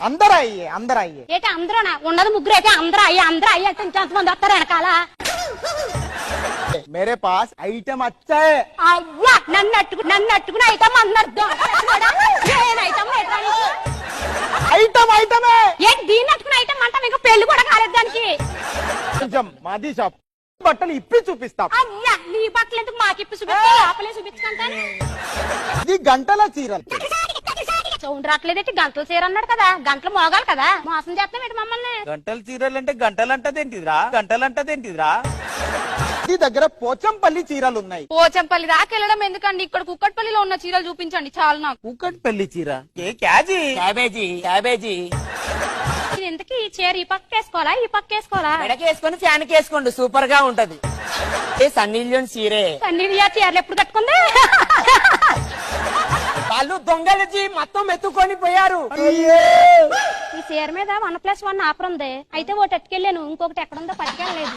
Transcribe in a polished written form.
అందరూ అయ్యే ఏంటి అందరూనా ఉన్నది ముగ్గురు అయితే అందరూ అయ్యే అంటే ఇంకెంతమంది వస్తారు వెనకాల मेरे पास आइटम अच्छा है అయ్యా నన్ను అట్టుకుని ఐటమ్ అన్నారు ఐటమ్ ఏంటి దీన్ని అట్టుకుని ఐటమ్ అంటాం ఇంకా పెళ్లి కూడా కాలేదు దానికి కొంచెం మాది షాప్ బట్టలు ఇప్పి చూపిస్తాం అయ్యా నీ బట్టలు ఎందుకు మాకిప్పి చూపిస్తా లోపలే చూపించుకుంటాను ఇది గంటల చీరలు సౌండ్ రావట్లేదేంటి గంటల చీర అన్నాడు కదా గంటలు మోగాలి కదా మోసం చేస్తాం ఏంటి మమ్మల్ని గంటల చీరలు అంటే గంటలంటదేంటిదిరా ఇది దగ్గర పోచంపల్లి చీరలు ఉన్నాయి పోచంపల్లి దాకా వెళ్ళడం ఎందుకండి ఇక్కడ కుక్కట్పల్లిలో ఉన్న చీరలు చూపించండి చాలు నాకు కూకట్పల్లి చీర ఏ క్యాబేజీ ఇది ఎందుకు ఈ చీర ఈ పక్క వేసుకోవాలా ఈ పక్క వేసుకోవాలా మెడకేసుకొని ఫ్యాన్ కేసుకోండి సూపర్ గా ఉంటది ఏ సన్నీలియోన్ చీరే కన్నీరు చీరలు ఎప్పుడు కట్టుకుంది వాళ్ళు దొంగలజీ మొత్తం ఎత్తుకొని పోయారు ఈ చీర మీద 1+1 ఆఫర్ ఉంది అయితే ఒకటి ఎట్టుకెళ్ళాను ఇంకొకటి ఎక్కడుందో పట్టుకెళ్ళలేదు